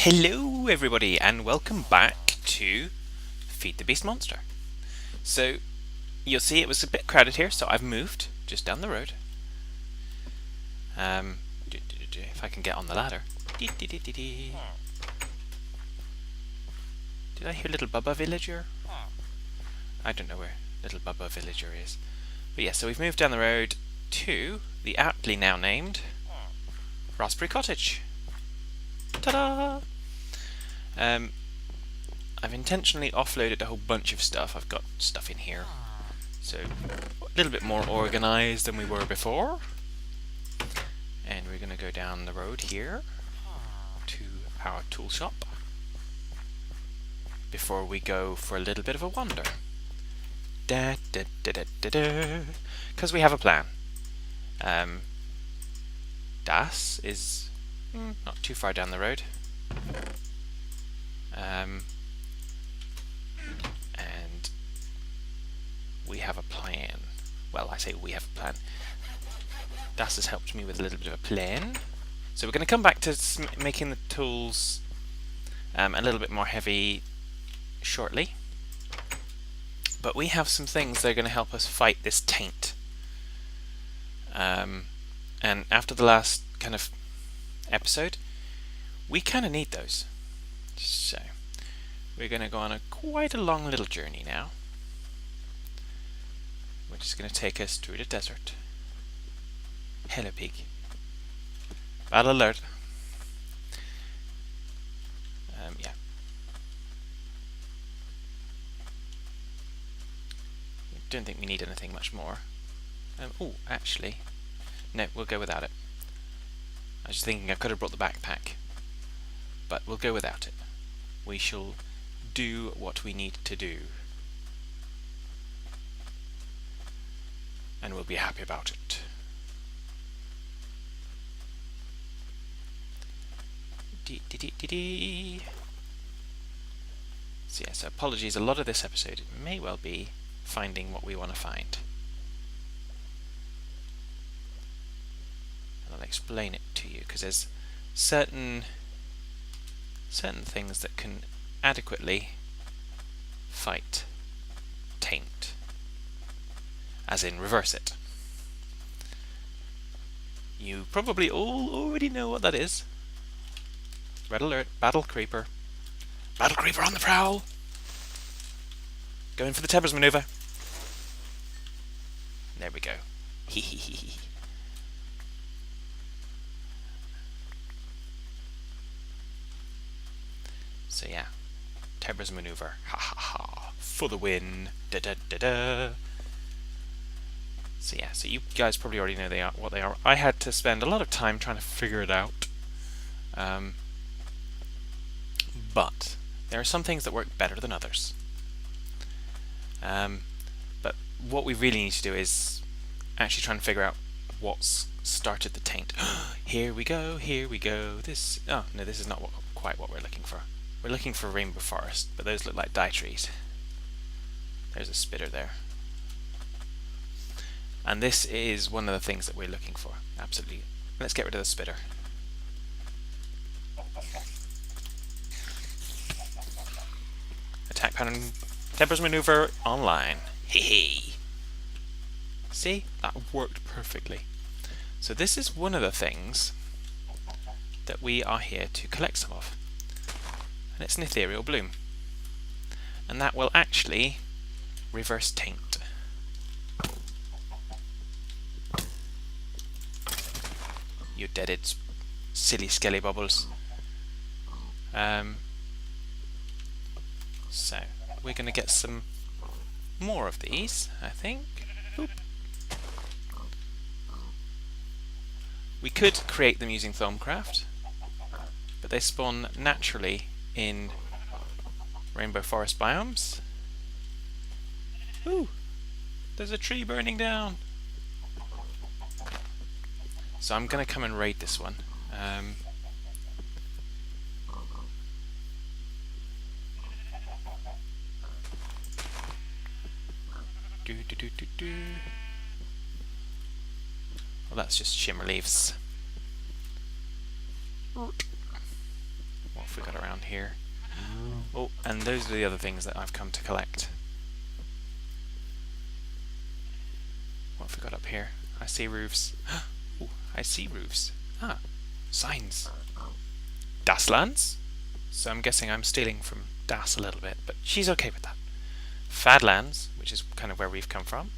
Hello everybody and welcome back to Feed the Beast Monster. So you'll see it was a bit crowded here, so I've moved just down the road. If I can get on the ladder. Did I hear Little Bubba Villager? I don't know where Little Bubba Villager is. But yeah, so we've moved down the road to the aptly now named Raspberry Cottage. Ta-da! I've intentionally offloaded a whole bunch of stuff. I've got stuff in here, so a little bit more organised than we were before. And we're going to go down the road here to our tool shop before we go for a little bit of a wander. Because we have a plan. Das is not too far down the road. And we have a plan. Well, I say we have a plan. Das has helped me with a little bit of a plan. So we're going to come back to making the tools a little bit more heavy shortly. But we have some things that are going to help us fight this taint. And after the last kind of episode, we kind of need those. So we're going to go on quite a long little journey now, which is going to take us through the desert. Hello, pig. Battle alert. Yeah. Don't think we need anything much more. Oh, actually, no, we'll go without it. I was just thinking I could have brought the backpack, but we'll go without it. We shall do what we need to do, and we'll be happy about it. So yeah, so apologies, a lot of this episode may well be finding what we want to find. And I'll explain it to you, because there's certain things that can adequately fight taint, as in reverse it. You probably all already know what that is. Red alert, battle creeper. Battle creeper on the prowl! Going for the Tebbybear maneuver. There we go. Hee hee hee hee. So yeah, Tebbybear maneuver. Ha ha ha. For the win. Da da da da. So yeah, so you guys probably already know what they are. I had to spend a lot of time trying to figure it out. But there are some things that work better than others. But what we really need to do is actually try and figure out what's started the taint. Here we go, here we go. This is not quite what we're looking for. We're looking for rainbow forest, but those look like dye trees. There's a spitter there. And this is one of the things that we're looking for. Absolutely. Let's get rid of the spitter. Attack pattern, Tebbybear maneuver online. Hee. See? That worked perfectly. So this is one of the things that we are here to collect some of. And it's an ethereal bloom. And that will actually reverse taint. You deaded silly skelly bubbles. So we're going to get some more of these, I think. Oop. We could create them using Thaumcraft, but they spawn naturally in rainbow forest biomes. Ooh, there's a tree burning down. So I'm going to come and raid this one. Well, that's just shimmer leaves. What have we got around here? Oh, and those are the other things that I've come to collect. What have we got up here? I see roofs. Oh, I see roofs. Ah, signs. Daslands? So I'm guessing I'm stealing from Das a little bit, but she's okay with that. FTBlands, which is kind of where we've come from.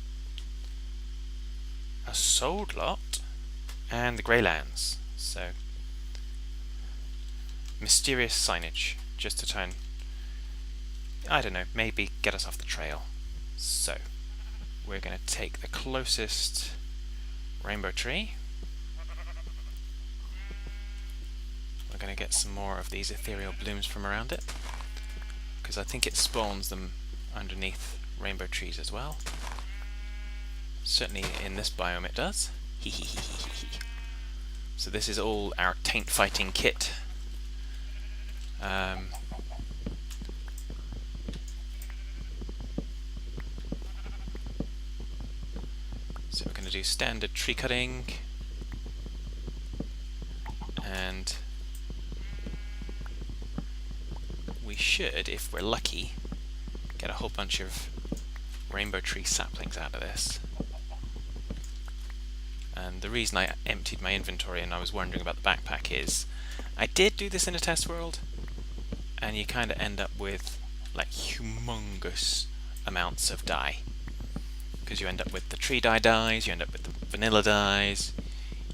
A sold lot. And the Greylands. So, mysterious signage, just to try and, I don't know, maybe get us off the trail. So, we're going to take the closest rainbow tree. We're going to get some more of these ethereal blooms from around it, because I think it spawns them underneath rainbow trees as well. Certainly in this biome it does. So this is all our taint fighting kit. So we're going to do standard tree cutting, and we should, if we're lucky, get a whole bunch of rainbow tree saplings out of this. And the reason I emptied my inventory and I was wondering about the backpack is I did do this in a test world, and you kind of end up with like humongous amounts of dye, because you end up with the tree dye dyes, you end up with the vanilla dyes,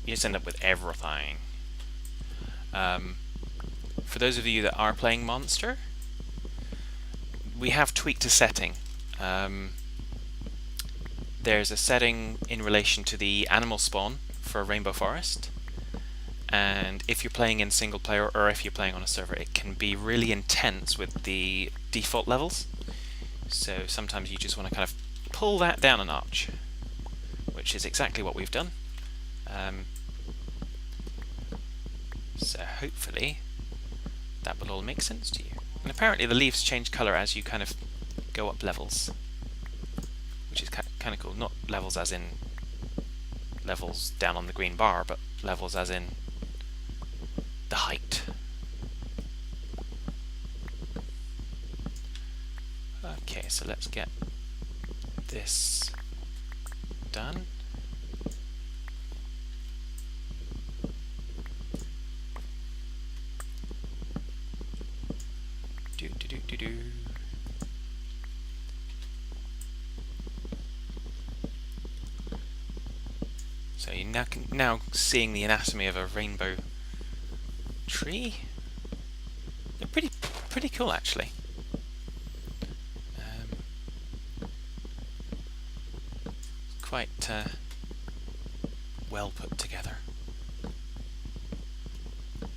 you just end up with everything. For those of you that are playing Monster, we have tweaked a setting. There's a setting in relation to the animal spawn for Rainbow Forest, and if you're playing in single player or if you're playing on a server, it can be really intense with the default levels. So sometimes you just want to kind of pull that down a notch, which is exactly what we've done. So hopefully that will all make sense to you. And apparently the leaves change colour as you kind of go up levels, which is kind of cool. Not levels as in levels down on the green bar, but levels as in the height. Okay, so let's get this done. Do. So you're now seeing the anatomy of a rainbow tree. They're pretty cool, actually. Quite well put together. But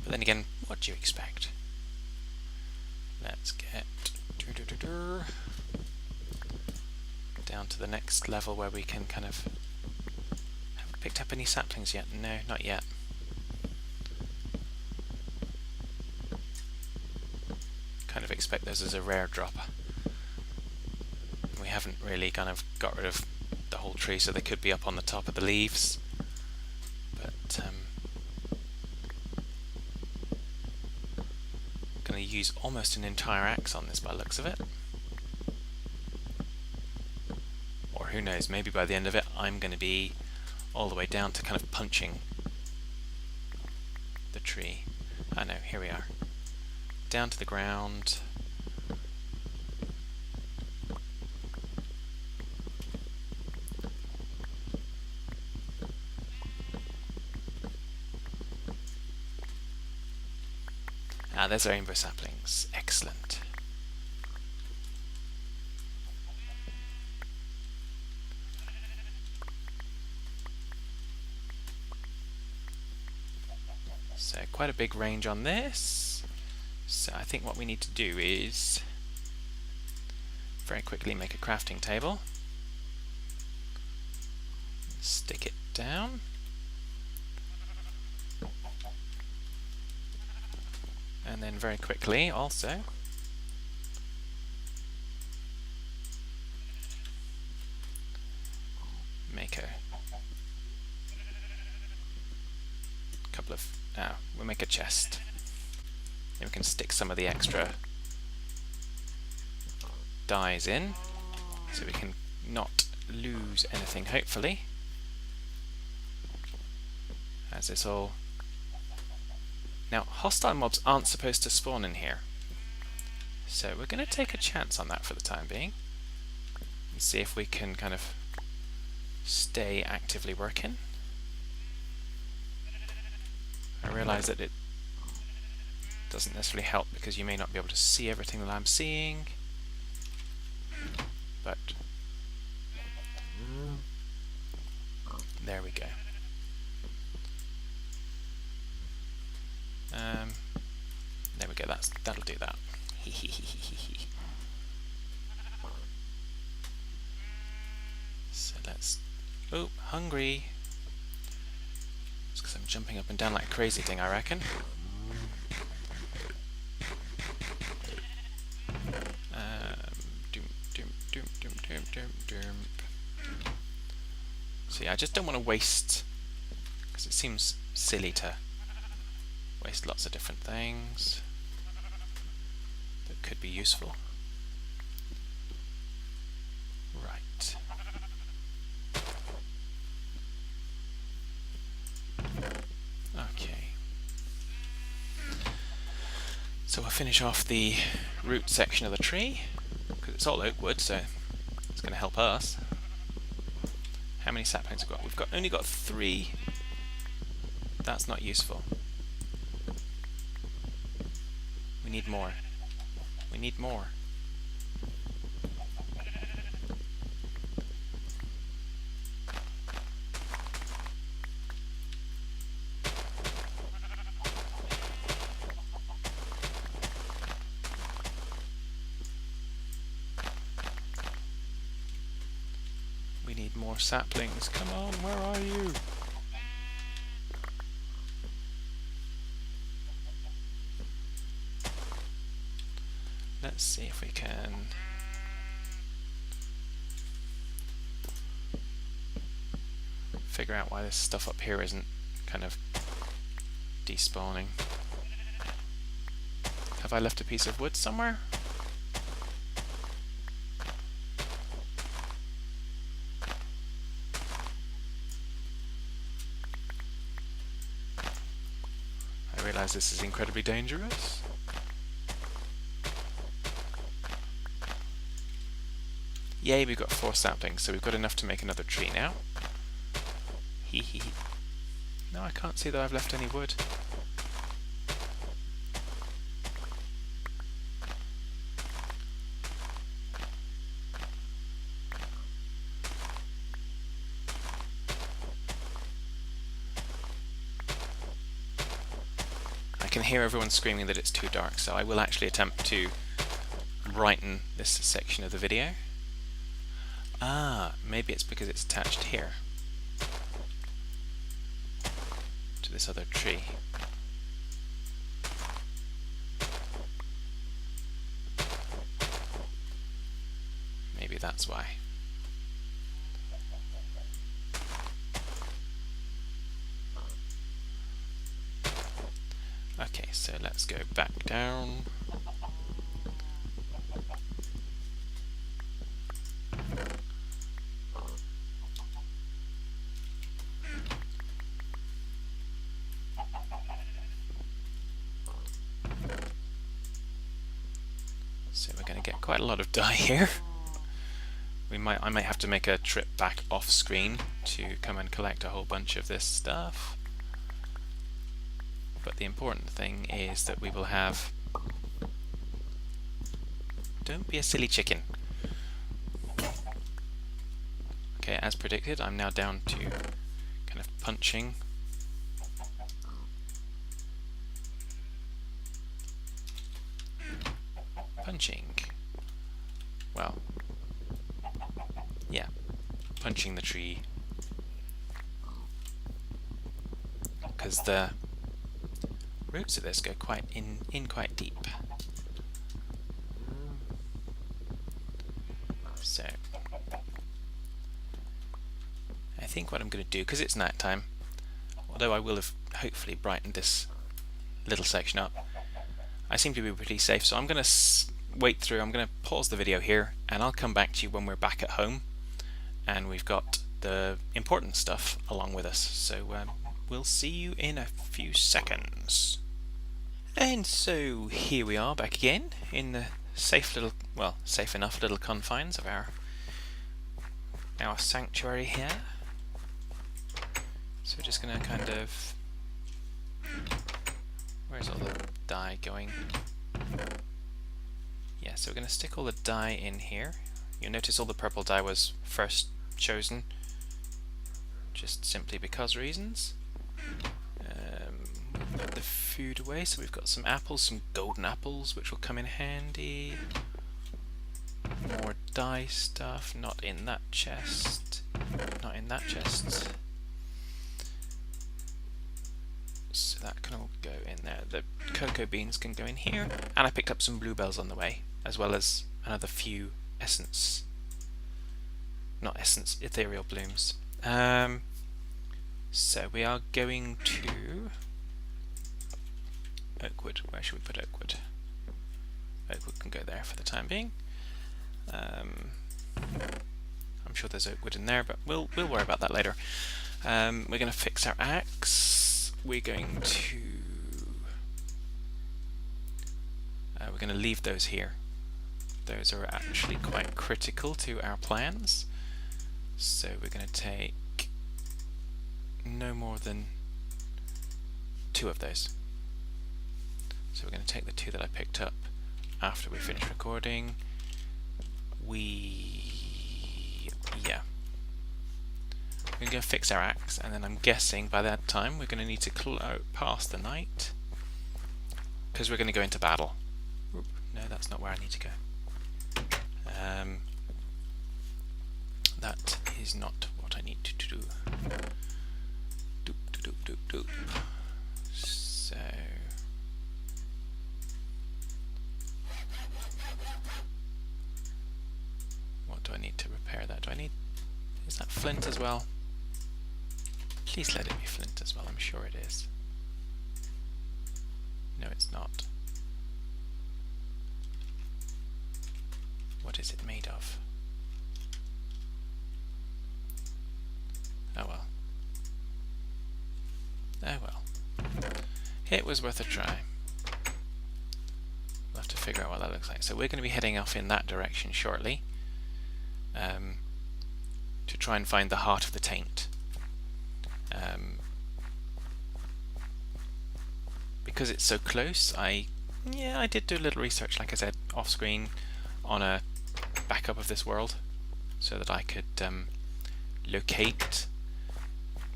then again, what do you expect? Let's get down to the next level where we can kind of... Haven't picked up any saplings yet? No, not yet. Kind of expect those as a rare drop. We haven't really kind of got rid of the whole tree, so they could be up on the top of the leaves. But going to use almost an entire axe on this by the looks of it. Or who knows, maybe by the end of it I'm going to be all the way down to kind of punching the tree. I know, here we are. Down to the ground. Ah, there's rainbow saplings. Excellent. So quite a big range on this. So I think what we need to do is very quickly make a crafting table. Stick it down. And then very quickly also make a couple of... we'll make a chest. And we can stick some of the extra dies in, so we can not lose anything, hopefully, as it's all... Now, hostile mobs aren't supposed to spawn in here, so we're going to take a chance on that for the time being, and see if we can kind of stay actively working. I realise that it doesn't necessarily help because you may not be able to see everything that I'm seeing, but there we go. There we go. That'll do that. So let's... Oh, hungry. It's because I'm jumping up and down like a crazy thing, I reckon. See, I just don't want to waste, because it seems silly to waste lots of different things that could be useful. Right. Okay. So we'll finish off the root section of the tree, because it's all oak wood, so it's going to help us. How many saplings have we got? We've only got 3. That's not useful. We need more. We need more. We need more saplings. Come on, where are you? Let's see if we can... figure out why this stuff up here isn't kind of despawning. Have I left a piece of wood somewhere? I realise this is incredibly dangerous. Yay, we've got 4 saplings, so we've got enough to make another tree now. Hee hee hee. No, I can't see that I've left any wood. I can hear everyone screaming that it's too dark, so I will actually attempt to brighten this section of the video. Ah, maybe it's because it's attached here to this other tree. Maybe that's why. Okay, so let's go back down. So we're going to get quite a lot of dye here. I might have to make a trip back off screen to come and collect a whole bunch of this stuff. But the important thing is that we will have... Don't be a silly chicken. Okay, as predicted, I'm now down to kind of punching. Well, yeah, punching the tree, because the roots of this go quite in quite deep. So I think what I'm going to do, because it's night time, although I will have hopefully brightened this little section up, I seem to be pretty safe, so I'm going to wait through. I'm going to pause the video here, and I'll come back to you when we're back at home and we've got the important stuff along with us. So we'll see you in a few seconds. And so here we are back again in the safe enough little confines of our sanctuary here. So we're just going to kind of... Where's all the dye going? Yeah, so we're going to stick all the dye in here. You'll notice all the purple dye was first chosen, just simply because reasons. Put the food away, so we've got some apples, some golden apples, which will come in handy. More dye stuff, not in that chest. Not in that chest. So that can all go in there. The cocoa beans can go in here. And I picked up some bluebells on the way, as well as another few essence. Not essence, ethereal blooms. So we are going to Oakwood. Where should we put Oakwood? Oakwood can go there for the time being. I'm sure there's Oakwood in there, but we'll worry about that later. We're going to fix our axe. We're going to leave those here. Those are actually quite critical to our plans. So we're going to take no more than 2 of those. So we're going to take the 2 that I picked up after we finish recording. We're going to fix our axe, and then I'm guessing by that time we're going to need to pass the night, because we're going to go into battle. Oop, no, that's not where I need to go. That is not what I need to do. Doop, doop, doop, doop. So... what do I need to repair that? Is that flint as well? Please let it be flint as well, I'm sure it is. No, it's not. What is it made of? Oh well. Oh well. It was worth a try. We'll have to figure out what that looks like. So we're going to be heading off in that direction shortly, to try and find the heart of the taint. Because it's so close, I did do a little research, like I said, off screen on a backup of this world, so that I could locate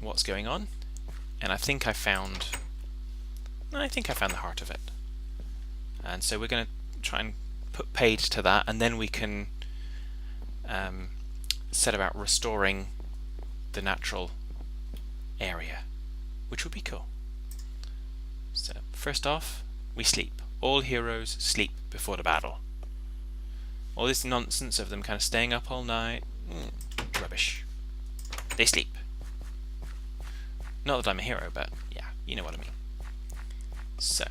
what's going on, and I think I found the heart of it. And so we're going to try and put paid to that, and then we can set about restoring the natural area, which would be cool. So first off, we sleep. All heroes sleep before the battle. All this nonsense of them kind of staying up all night, rubbish. They sleep. Not that I'm a hero, but yeah, you know what I mean. So,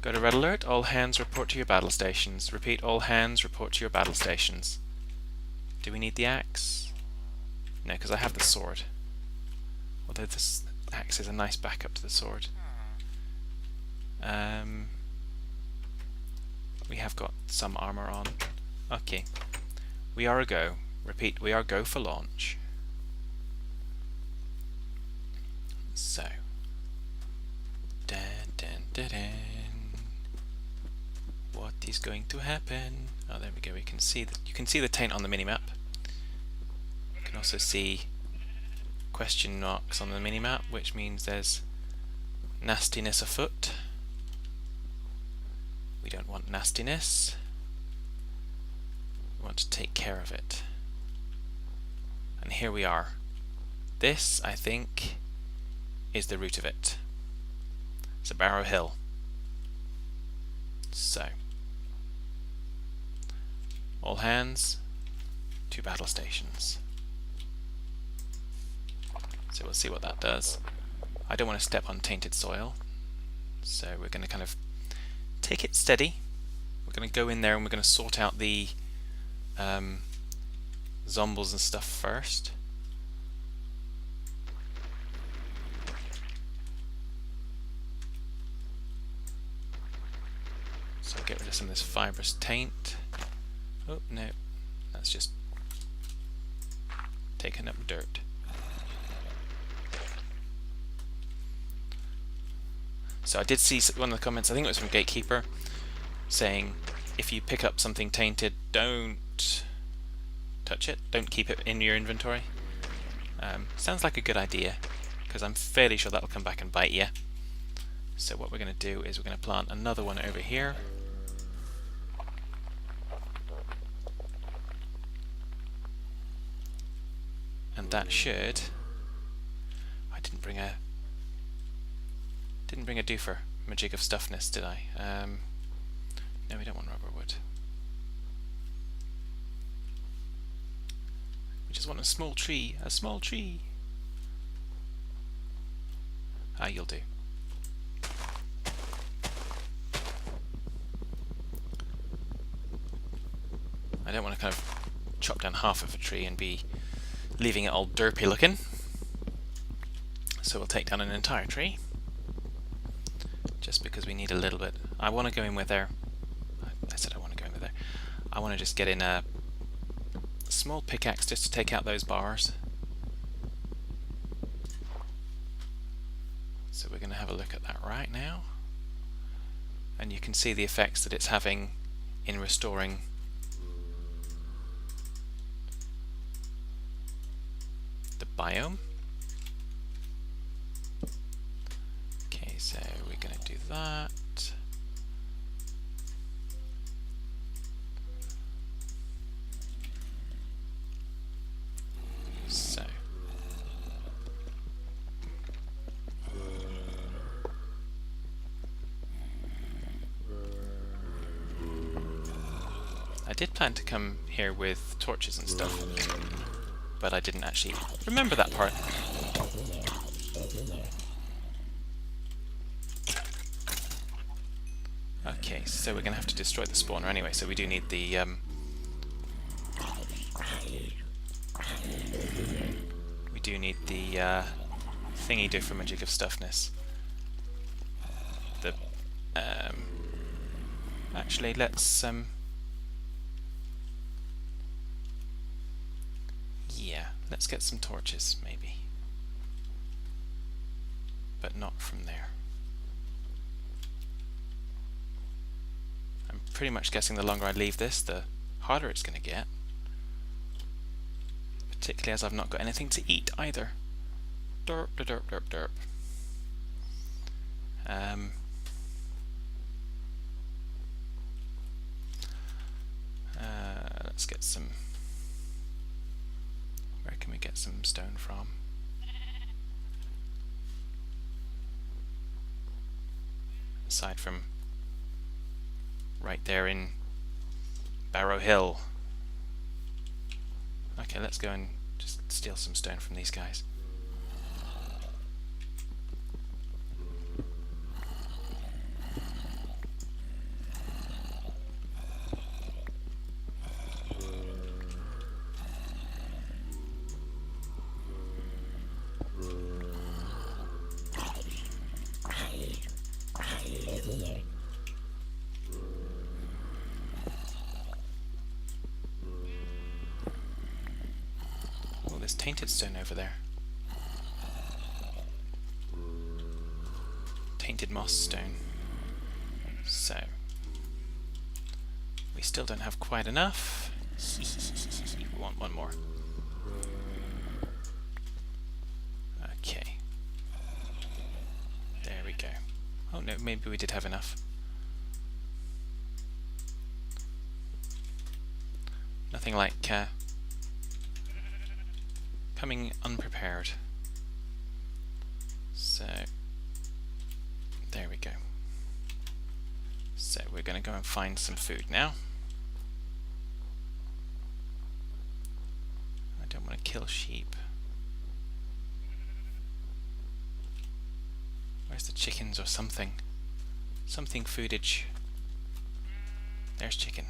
go to red alert, all hands report to your battle stations. Repeat, all hands report to your battle stations. Do we need the axe? No, because I have the sword. Although this axe is a nice backup to the sword. We have got some armor on. Okay. We are a go. Repeat, we are go for launch. So. Dun, dun, dun, dun. What is going to happen? Oh, there we go. You can see the taint on the minimap. You can also see question marks on the minimap, which means there's nastiness afoot. We don't want nastiness. We want to take care of it. And here we are. This, I think, is the root of it. It's a Barrow Hill. So, all hands to battle stations. So we'll see what that does. I don't want to step on tainted soil. So we're going to kind of take it steady. We're going to go in there and we're going to sort out the zombies and stuff first. So get rid of some of this fibrous taint. Oh no, that's just taking up dirt. So I did see one of the comments, I think it was from Gatekeeper, saying if you pick up something tainted, don't touch it, don't keep it in your inventory. Sounds like a good idea, because I'm fairly sure that'll come back and bite you. So what we're going to do is we're going to plant another one over here. And that should... I didn't bring a doofer, Magic of Stuffness, did I? No, we don't want rubber wood. We just want a small tree, a small tree. Ah, you'll do. I don't want to kind of chop down half of a tree and be leaving it all derpy looking. So we'll take down an entire tree. Just because we need a little bit. I want to go in with there. I said I want to go in with there. I want to just get in a small pickaxe just to take out those bars. So we're going to have a look at that right now. And you can see the effects that it's having in restoring the biome. Okay, so we're going to do that. So I did plan to come here with torches and stuff, but I didn't actually remember that part. Okay, so we're going to have to destroy the spawner anyway, so we do need the thingy do for Magic of Stuffness. The actually let's yeah, let's get some torches maybe, but not from there. I'm pretty much guessing the longer I leave this, the harder it's going to get. Particularly as I've not got anything to eat either. Derp, derp, derp, derp. Let's get some... Where can we get some stone from? Aside from right there in Barrow Hill. Okay, let's go and just steal some stone from these guys. There's tainted stone over there. Tainted moss stone. So we still don't have quite enough. We want one more. Okay. There we go. Oh no, maybe we did have enough. Nothing like coming unprepared. So there we go. So we're going to go and find some food now. I don't want to kill sheep. Where's the chickens or something? something foodage. There's chicken.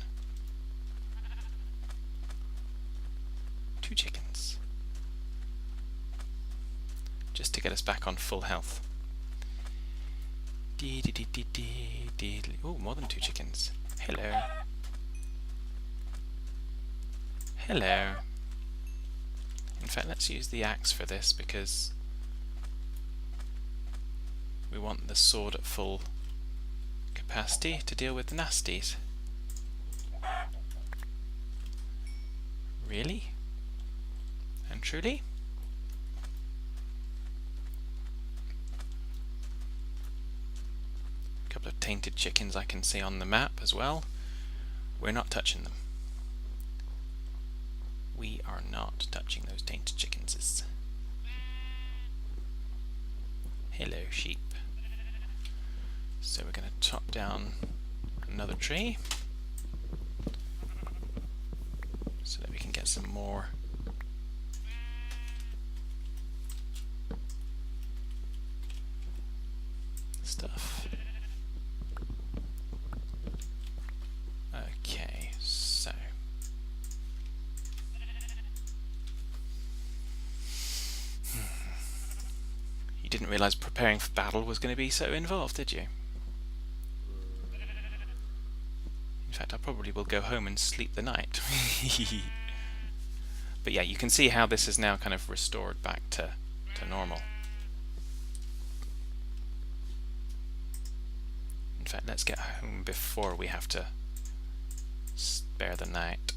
2 chickens. Just to get us back on full health. Oh, more than 2 chickens. Hello. Hello. In fact, let's use the axe for this because we want the sword at full capacity to deal with the nasties. Really? And truly? A couple of tainted chickens I can see on the map as well. We're not touching them. We are not touching those tainted chickens. Hello, sheep. So we're going to chop down another tree so that we can get some more stuff. Okay, so you didn't realise preparing for battle was going to be so involved, did you? In fact, I probably will go home and sleep the night. But yeah, you can see how this is now kind of restored back to normal. In fact, let's get home before we have to spare the night.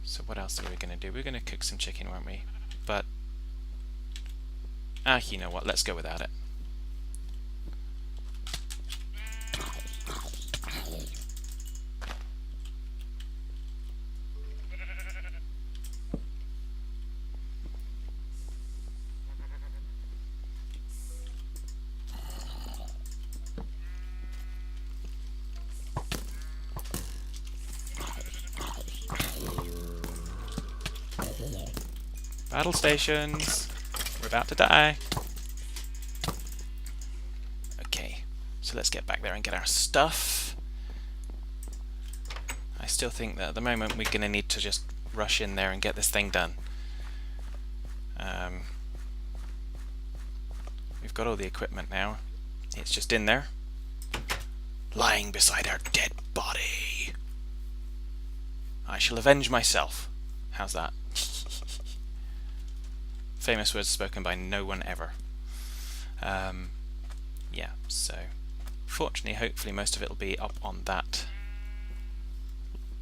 So what else are we going to do? We're going to cook some chicken, weren't we? But you know what? Let's go without it. Battle stations. We're about to die. Okay, so let's get back there and get our stuff. I still think that at the moment we're going to need to just rush in there and get this thing done. We've got all the equipment now. It's just in there, lying beside our dead body. I shall avenge myself. How's that? Famous words spoken by no one ever. Yeah, so fortunately, hopefully most of it will be up on that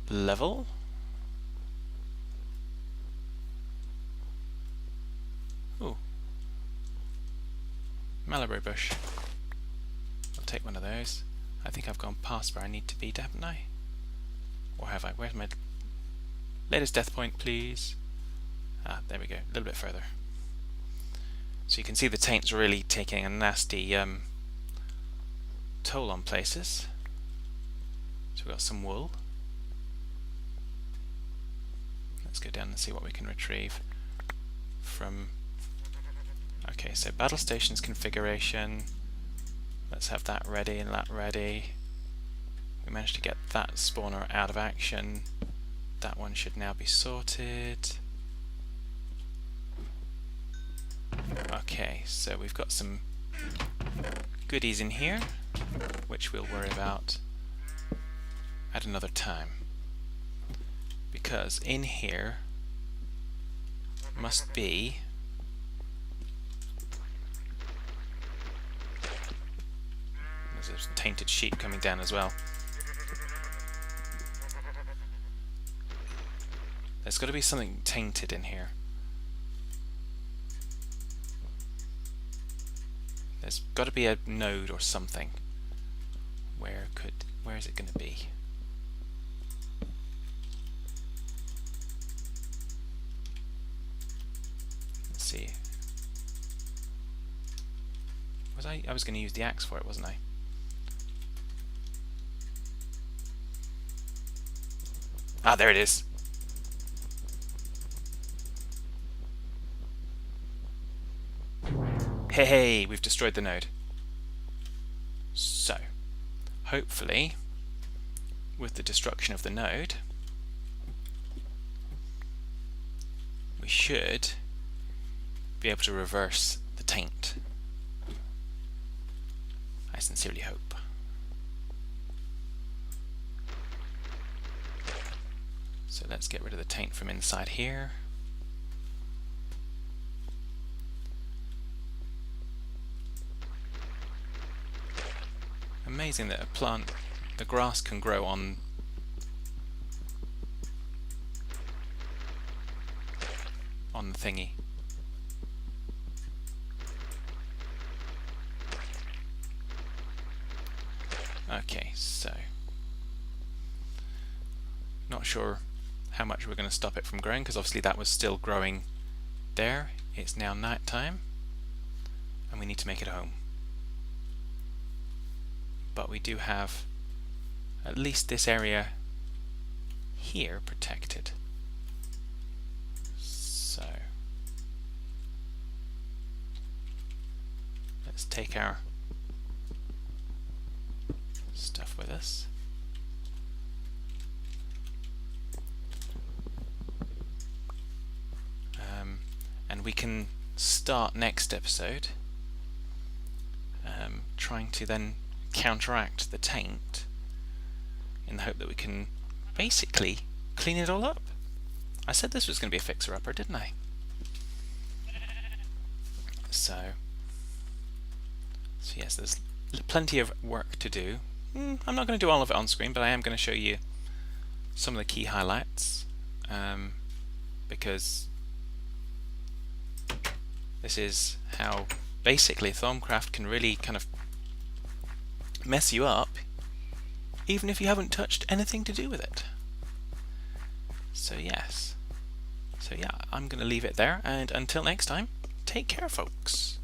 level. Ooh. Malibro bush. I'll take one of those. I think I've gone past where I need to be, haven't I? Or have I? Where's my latest death point, please? Ah, there we go. A little bit further. So you can see the taint's really taking a nasty toll on places. So we've got some wool. Let's go down and see what we can retrieve from... Okay, so battle stations configuration. Let's have that ready and that ready. We managed to get that spawner out of action. That one should now be sorted. Okay, so we've got some goodies in here, which we'll worry about at another time. Because in here must be there's a tainted sheep coming down as well. There's got to be something tainted in here. There's got to be a node or something. Where is it going to be? Let's see. I was going to use the axe for it, wasn't I? Ah, there it is. Hey, we've destroyed the node. So, hopefully, with the destruction of the node, we should be able to reverse the taint. I sincerely hope. So let's get rid of the taint from inside here. Amazing that a plant, the grass can grow on the thingy. Okay, so not sure how much we're going to stop it from growing, because obviously that was still growing there. It's now night time and we need to make it a home. But we do have at least this area here protected. So let's take our stuff with us. And we can start next episode trying to then counteract the taint in the hope that we can basically clean it all up. I said this was going to be a fixer-upper, didn't I? So yes, there's plenty of work to do. I'm not going to do all of it on screen, but I am going to show you some of the key highlights, because this is how basically Thaumcraft can really kind of mess you up even if you haven't touched anything to do with it. So yes. So yeah, I'm going to leave it there, and until next time, take care, folks.